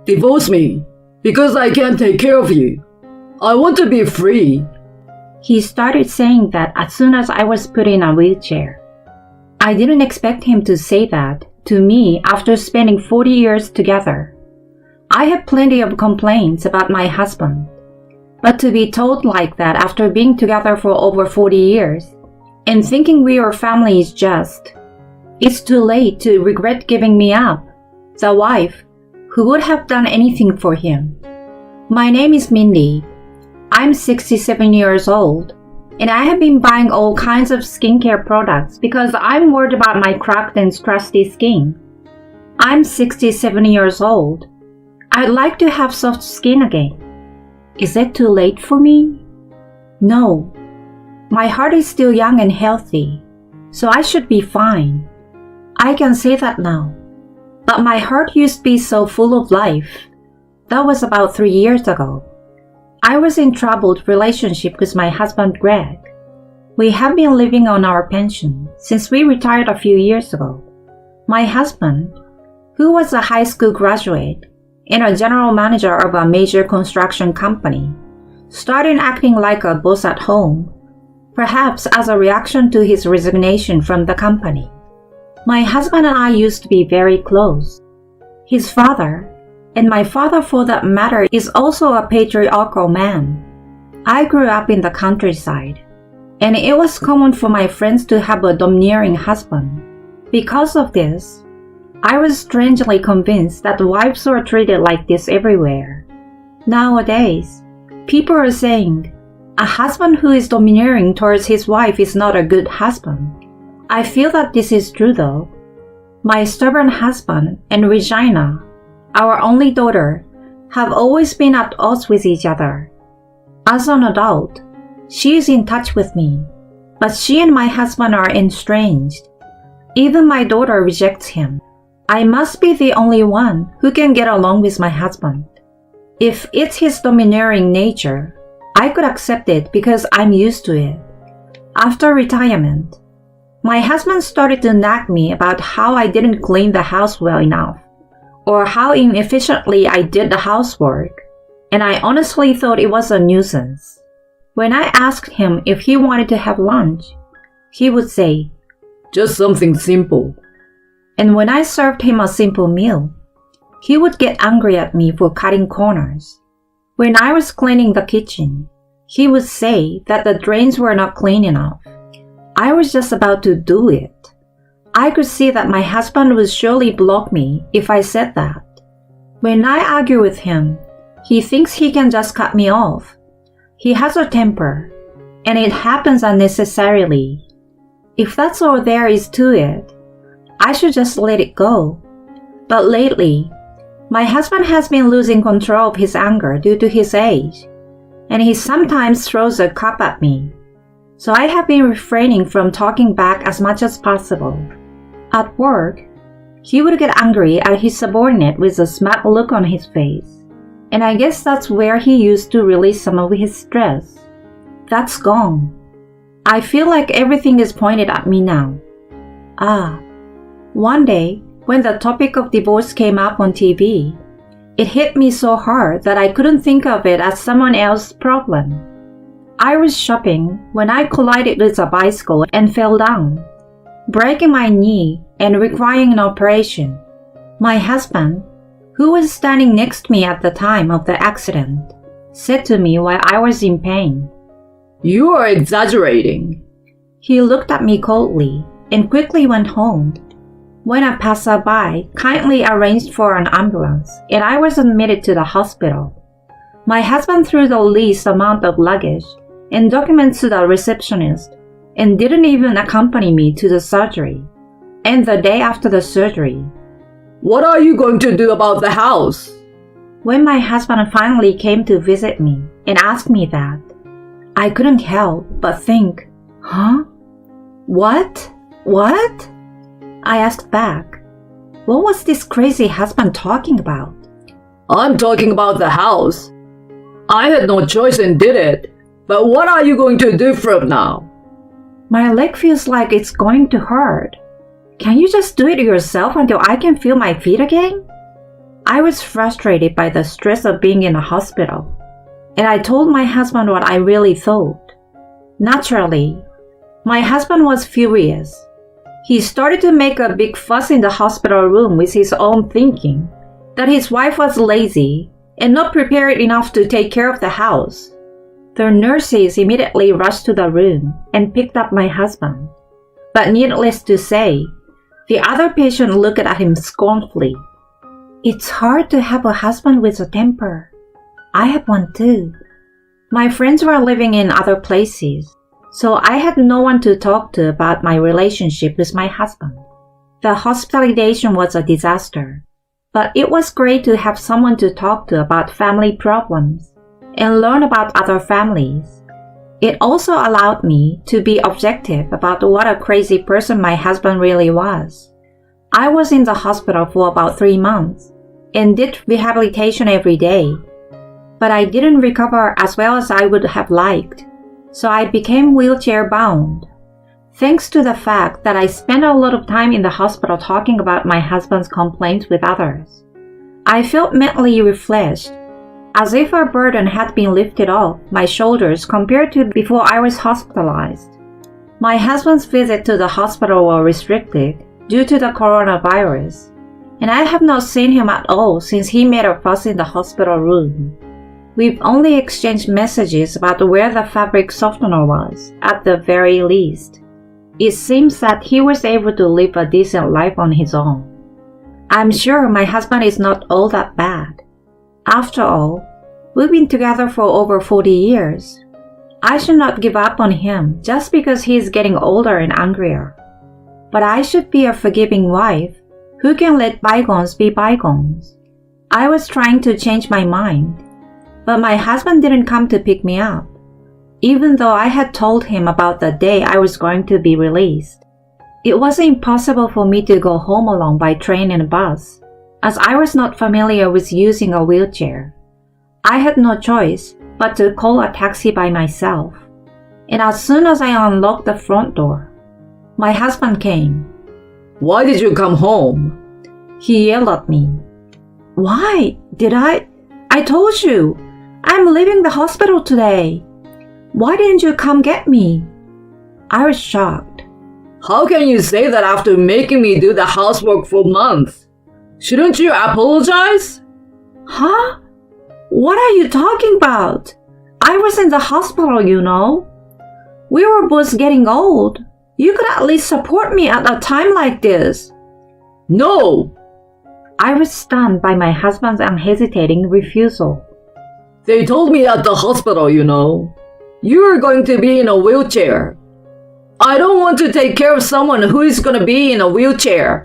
Divorce me, because I can't take care of you. I want to be free. He started saying that as soon as I was put in a wheelchair. I didn't expect him to say that to me after spending 40 years together. I have plenty of complaints about my husband, but to be told like that after being together for over 40 years and thinking we are family is just, it's too late to regret giving me up, the wife who would have done anything for him. My name is Mindy. I'm 67 years old, and I have been buying all kinds of skincare products because I'm worried about my cracked and crusty skin. I'm 67 years old. I'd like to have soft skin again. Is it too late for me? No. My heart is still young and healthy, so I should be fine. I can say that now. But my heart used to be so full of life. That was about 3 years ago. I was in a troubled relationship with my husband Greg. We have been living on our pension since we retired a few years ago. My husband, who was a high school graduate and a general manager of a major construction company, started acting like a boss at home, perhaps as a reaction to his resignation from the company. My husband and I used to be very close. His father, and my father for that matter, is also a patriarchal man. I grew up in the countryside, and it was common for my friends to have a domineering husband. Because of this, I was strangely convinced that wives were treated like this everywhere. Nowadays, people are saying, a husband who is domineering towards his wife is not a good husband. I feel that this is true though. My stubborn husband and Regina, our only daughter, have always been at odds with each other. As an adult, she is in touch with me, but she and my husband are estranged. Even my daughter rejects him. I must be the only one who can get along with my husband. If it's his domineering nature, I could accept it because I'm used to it. After retirement, my husband started to nag me about how I didn't clean the house well enough, or how inefficiently I did the housework, and I honestly thought it was a nuisance. When I asked him if he wanted to have lunch, he would say, "Just something simple." And when I served him a simple meal, he would get angry at me for cutting corners. When I was cleaning the kitchen, he would say that the drains were not clean enough. I was just about to do it. I could see that my husband would surely block me if I said that. When I argue with him, he thinks he can just cut me off. He has a temper, and it happens unnecessarily. If that's all there is to it, I should just let it go. But lately, my husband has been losing control of his anger due to his age, and he sometimes throws a cup at me. So I have been refraining from talking back as much as possible. At work, he would get angry at his subordinate with a smug look on his face, and I guess that's where he used to release some of his stress. That's gone. I feel like everything is pointed at me now. One day, when the topic of divorce came up on TV, it hit me so hard that I couldn't think of it as someone else's problem. I was shopping when I collided with a bicycle and fell down, breaking my knee and requiring an operation. My husband, who was standing next to me at the time of the accident, said to me while I was in pain, "You are exaggerating." He looked at me coldly and quickly went home. When a passerby kindly arranged for an ambulance and I was admitted to the hospital, my husband threw the least amount of luggage and documents to the receptionist and didn't even accompany me to the surgery. And the day after the surgery, "What are you going to do about the house?" When my husband finally came to visit me and asked me that, I couldn't help but think, huh? What? I asked back, what was this crazy husband talking about? "I'm talking about the house. I had no choice and did it. But what are you going to do from now?" My leg feels like it's going to hurt. Can you just do it yourself until I can feel my feet again? I was frustrated by the stress of being in a hospital, and I told my husband what I really thought. Naturally, my husband was furious. He started to make a big fuss in the hospital room with his own thinking that his wife was lazy and not prepared enough to take care of the house. The nurses immediately rushed to the room and picked up my husband. But needless to say, the other patient looked at him scornfully. It's hard to have a husband with a temper. I have one too. My friends were living in other places, so I had no one to talk to about my relationship with my husband. The hospitalization was a disaster, but it was great to have someone to talk to about family problems and learn about other families. It also allowed me to be objective about what a crazy person my husband really was. I was in the hospital for about 3 months and did rehabilitation every day, but I didn't recover as well as I would have liked, so I became wheelchair-bound. Thanks to the fact that I spent a lot of time in the hospital talking about my husband's complaints with others, I felt mentally refreshed, as if a burden had been lifted off my shoulders compared to before I was hospitalized. My husband's visits to the hospital were restricted due to the coronavirus, and I have not seen him at all since he made a fuss in the hospital room. We've only exchanged messages about where the fabric softener was, at the very least. It seems that he was able to live a decent life on his own. I'm sure my husband is not all that bad. After all, we've been together for over 40 years. I should not give up on him just because he is getting older and angrier. But I should be a forgiving wife who can let bygones be bygones. I was trying to change my mind, but my husband didn't come to pick me up, even though I had told him about the day I was going to be released. It was impossible for me to go home alone by train and bus, as I was not familiar with using a wheelchair. I had no choice but to call a taxi by myself, and as soon as I unlocked the front door, my husband came. Why did you come home? He yelled at me. Why did I told you, I'm leaving the hospital today. Why didn't you come get me? I was shocked. How can you say that after making me do the housework for months? Shouldn't you apologize? Huh? What are you talking about? I was in the hospital, you know. We were both getting old. You could at least support me at a time like this. No! I was stunned by my husband's unhesitating refusal. They told me at the hospital, you know. You are going to be in a wheelchair. I don't want to take care of someone who is going to be in a wheelchair.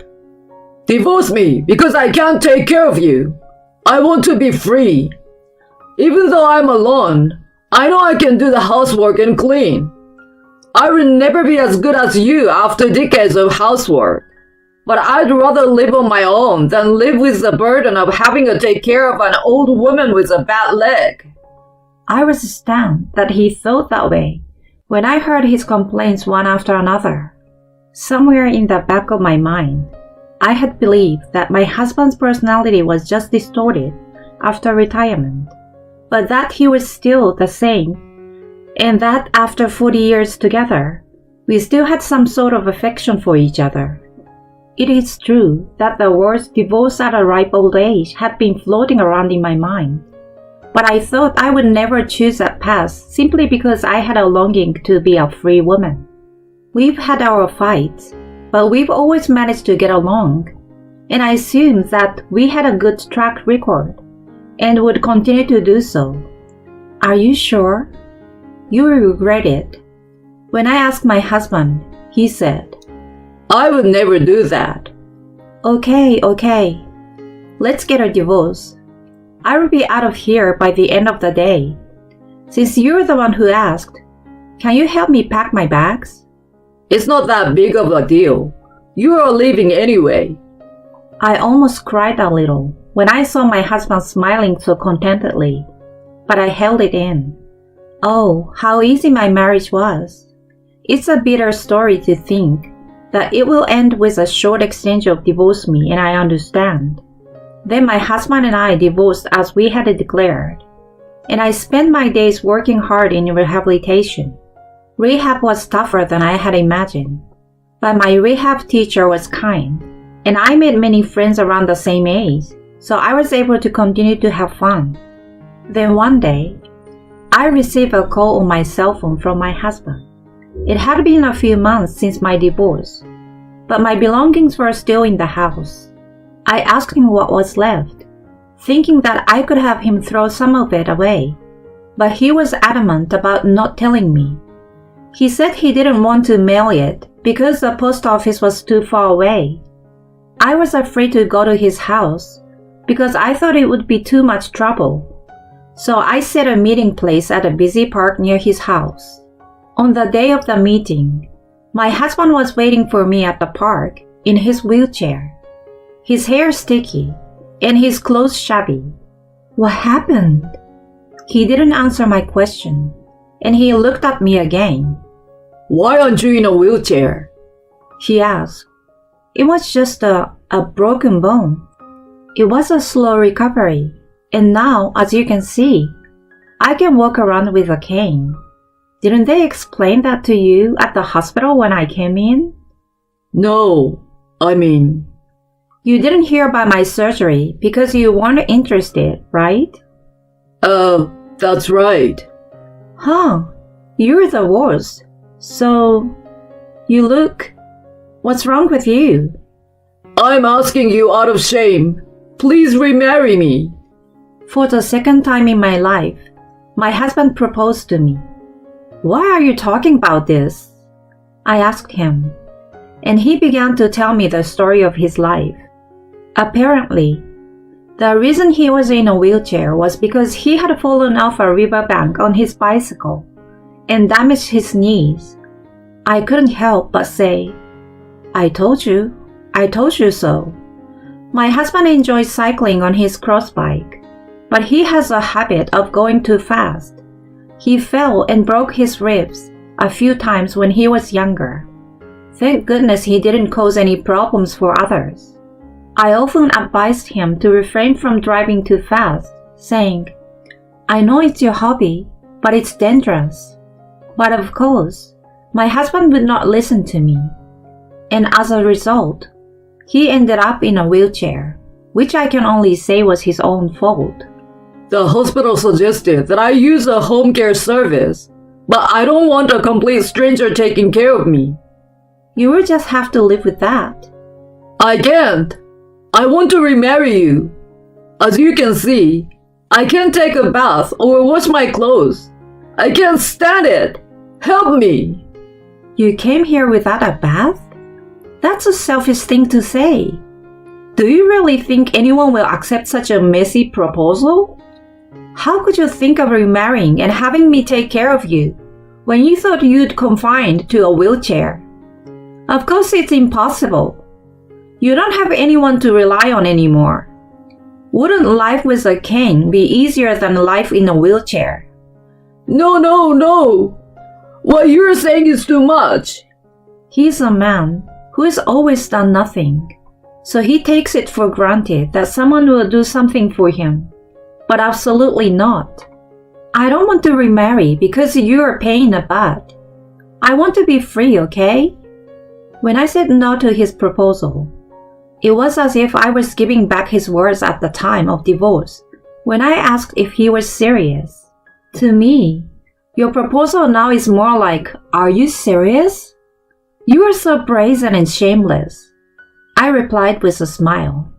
Divorce me because I can't take care of you. I want to be free. Even though I'm alone, I know I can do the housework and clean. I will never be as good as you after decades of housework. But I'd rather live on my own than live with the burden of having to take care of an old woman with a bad leg. I was stunned that he thought that way when I heard his complaints one after another. Somewhere in the back of my mind, I had believed that my husband's personality was just distorted after retirement, but that he was still the same, and that after 40 years together, we still had some sort of affection for each other. It is true that the words divorce at a ripe old age had been floating around in my mind, but I thought I would never choose that path simply because I had a longing to be a free woman. We've had our fights, but we've always managed to get along, and I assumed that we had a good track record and would continue to do so. Are you sure? You will regret it. When I asked my husband, he said, I would never do that. Okay. Let's get a divorce. I will be out of here by the end of the day. Since you're the one who asked, can you help me pack my bags? It's not that big of a deal. You are leaving anyway. I almost cried a little when I saw my husband smiling so contentedly, but I held it in. Oh, how easy my marriage was. It's a bitter story to think that it will end with a short exchange of divorce me, and I understand. Then my husband and I divorced as we had declared, and I spent my days working hard in rehabilitation. Rehab was tougher than I had imagined, but my rehab teacher was kind, and I made many friends around the same age, so I was able to continue to have fun. Then one day, I received a call on my cell phone from my husband. It had been a few months since my divorce, but my belongings were still in the house. I asked him what was left, thinking that I could have him throw some of it away, but he was adamant about not telling me. He said he didn't want to mail it because the post office was too far away. I was afraid to go to his house because I thought it would be too much trouble. So I set a meeting place at a busy park near his house. On the day of the meeting, my husband was waiting for me at the park in his wheelchair. His hair sticky and his clothes shabby. What happened? He didn't answer my question, and he looked at me again. Why aren't you in a wheelchair? He asked. It was just a broken bone. It was a slow recovery, and now, as you can see, I can walk around with a cane. Didn't they explain that to you at the hospital when I came in? No, You didn't hear about my surgery because you weren't interested, right? That's right. Huh, you're the worst. So, you look... What's wrong with you? I'm asking you out of shame. Please remarry me. For the second time in my life, my husband proposed to me. Why are you talking about this? I asked him, and he began to tell me the story of his life. Apparently, the reason he was in a wheelchair was because he had fallen off a riverbank on his bicycle and damaged his knees. I couldn't help but say, I told you so. My husband enjoys cycling on his cross bike, but he has a habit of going too fast. He fell and broke his ribs a few times when he was younger. Thank goodness he didn't cause any problems for others. I often advised him to refrain from driving too fast, saying, I know it's your hobby, but it's dangerous. But of course, my husband would not listen to me. And as a result, he ended up in a wheelchair, which I can only say was his own fault. The hospital suggested that I use a home care service, but I don't want a complete stranger taking care of me. You will just have to live with that. I can't. I want to remarry you. As you can see, I can't take a bath or wash my clothes. I can't stand it. Help me. You came here without a bath? That's a selfish thing to say. Do you really think anyone will accept such a messy proposal? How could you think of remarrying and having me take care of you when you thought you'd confined to a wheelchair? Of course it's impossible. You don't have anyone to rely on anymore. Wouldn't life with a cane be easier than life in a wheelchair? No. What you're saying is too much. He's a man who has always done nothing, so he takes it for granted that someone will do something for him. But absolutely not. I don't want to remarry because you're a pain in the butt. I want to be free, okay? When I said no to his proposal, it was as if I was giving back his words at the time of divorce, when I asked if he was serious. To me, your proposal now is more like, are you serious? You are so brazen and shameless. I replied with a smile.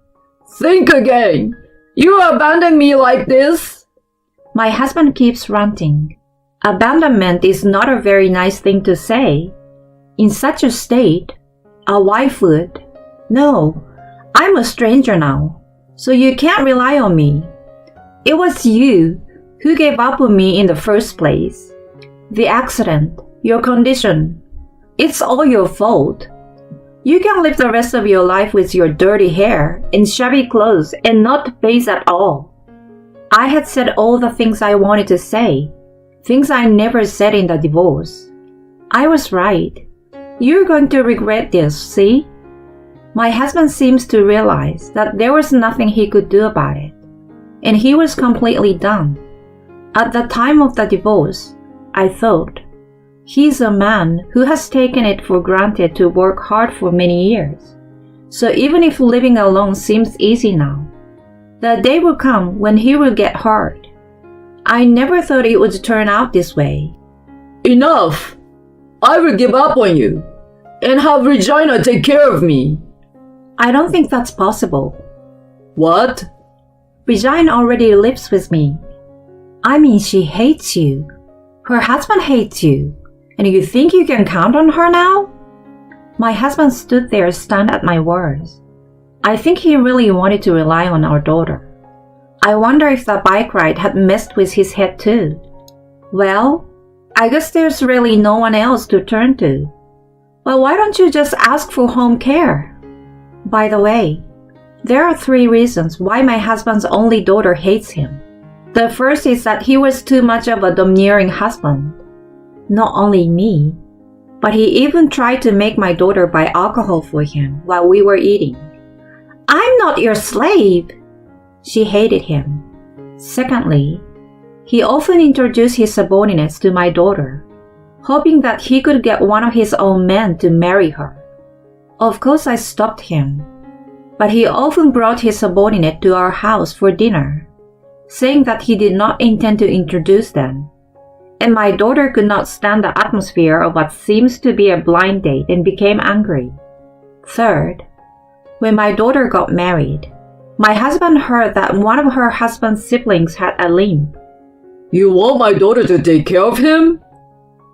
Think again. You abandon me like this? My husband keeps ranting. Abandonment is not a very nice thing to say. In such a state, a wife would. No, I'm a stranger now, so you can't rely on me. It was you who gave up on me in the first place. The accident, your condition, it's all your fault. You can live the rest of your life with your dirty hair and shabby clothes and not bathe at all. I had said all the things I wanted to say, things I never said in the divorce. I was right. You're going to regret this, see? My husband seems to realize that there was nothing he could do about it, and he was completely done. At the time of the divorce, I thought, he's a man who has taken it for granted to work hard for many years. So even if living alone seems easy now, the day will come when he will get hurt. I never thought it would turn out this way. Enough! I will give up on you and have Regina take care of me. I don't think that's possible. What? Regina already lives with me. I mean, she hates you. Her husband hates you. And you think you can count on her now? My husband stood there stunned at my words. I think he really wanted to rely on our daughter. I wonder if the bike ride had messed with his head too. Well, I guess there's really no one else to turn to. Well, why don't you just ask for home care? By the way, there are 3 reasons why my husband's only daughter hates him. The first is that he was too much of a domineering husband. Not only me, but he even tried to make my daughter buy alcohol for him while we were eating. I'm not your slave! She hated him. Secondly, he often introduced his subordinates to my daughter, hoping that he could get one of his own men to marry her. Of course, I stopped him, but he often brought his subordinate to our house for dinner, saying that he did not intend to introduce them. And my daughter could not stand the atmosphere of what seems to be a blind date and became angry. Third, when my daughter got married, my husband heard that one of her husband's siblings had a limp. You want my daughter to take care of him?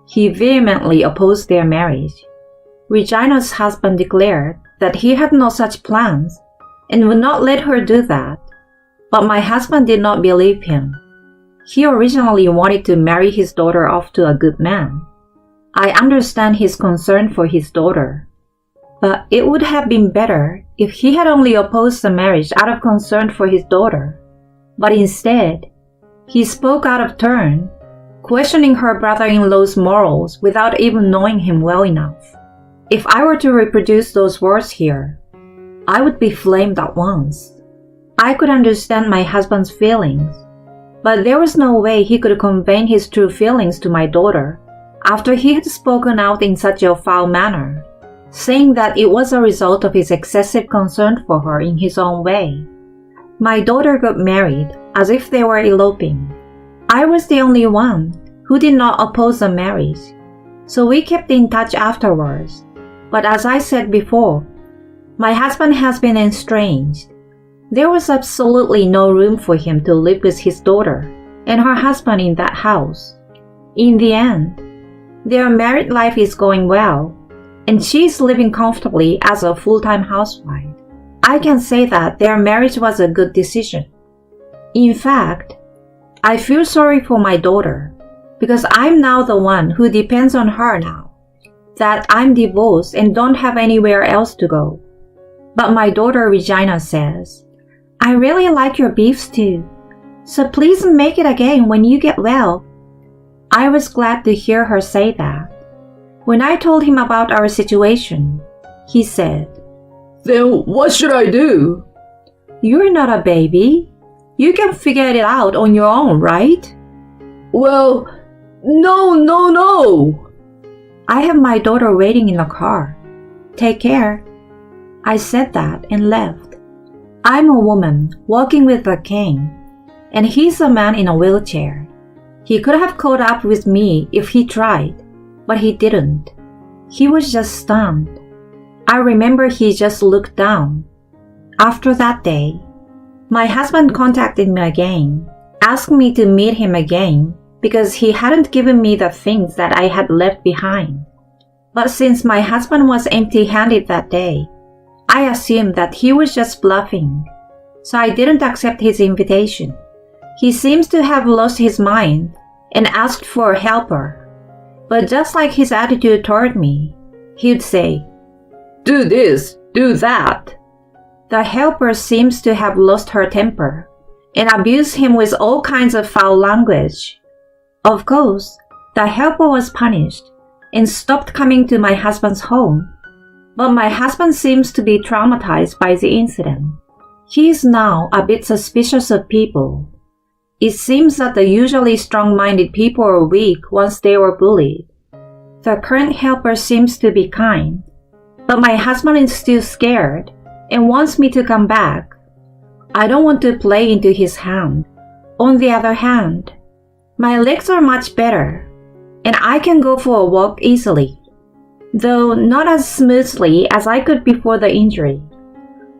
He vehemently opposed their marriage. Regina's husband declared that he had no such plans and would not let her do that, but my husband did not believe him. He originally wanted to marry his daughter off to a good man. I understand his concern for his daughter, but it would have been better if he had only opposed the marriage out of concern for his daughter. But instead, he spoke out of turn, questioning her brother-in-law's morals without even knowing him well enough. If I were to reproduce those words here, I would be flamed at once. I could understand my husband's feelings, but there was no way he could convey his true feelings to my daughter after he had spoken out in such a foul manner, saying that it was a result of his excessive concern for her in his own way. My daughter got married as if they were eloping. I was the only one who did not oppose the marriage, so we kept in touch afterwards. But as I said before, my husband has been estranged. There was absolutely no room for him to live with his daughter and her husband in that house. In the end, their married life is going well, and she is living comfortably as a full-time housewife. I can say that their marriage was a good decision. In fact, I feel sorry for my daughter because I'm now the one who depends on her now, that I'm divorced and don't have anywhere else to go. But my daughter Regina says, I really like your beef stew, so please make it again when you get well. I was glad to hear her say that. When I told him about our situation, he said, Then what should I do? You're not a baby. You can figure it out on your own, right? Well, no. I have my daughter waiting in the car. Take care. I said that and left. I'm a woman walking with a cane, and he's a man in a wheelchair. He could have caught up with me if he tried, but he didn't. He was just stunned. I remember he just looked down. After that day, my husband contacted me again, asked me to meet him again because he hadn't given me the things that I had left behind. But since my husband was empty-handed that day, I assumed that he was just bluffing, so I didn't accept his invitation. He seems to have lost his mind and asked for a helper, but just like his attitude toward me, he'd say, Do this, do that. The helper seems to have lost her temper and abused him with all kinds of foul language. Of course, the helper was punished and stopped coming to my husband's home. But my husband seems to be traumatized by the incident. He is now a bit suspicious of people. It seems that the usually strong-minded people are weak once they were bullied. The current helper seems to be kind, but my husband is still scared and wants me to come back. I don't want to play into his hand. On the other hand, my legs are much better, and I can go for a walk easily, though not as smoothly as I could before the injury.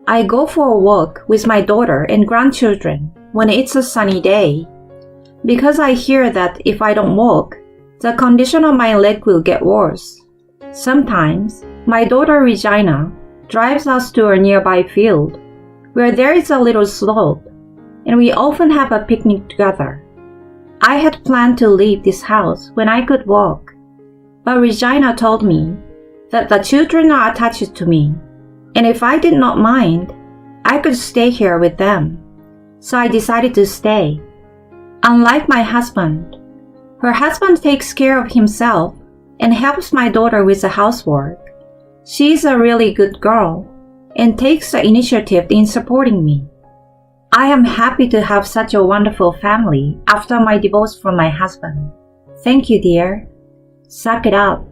I go for a walk with my daughter and grandchildren when it's a sunny day, because I hear that if I don't walk, the condition of my leg will get worse. Sometimes, my daughter Regina drives us to a nearby field, where there is a little slope, and we often have a picnic together. I had planned to leave this house when I could walk, but Regina told me that the children are attached to me, and if I did not mind, I could stay here with them. So I decided to stay. Unlike my husband, her husband takes care of himself and helps my daughter with the housework. She is a really good girl and takes the initiative in supporting me. I am happy to have such a wonderful family after my divorce from my husband. Thank you, dear. Suck it up.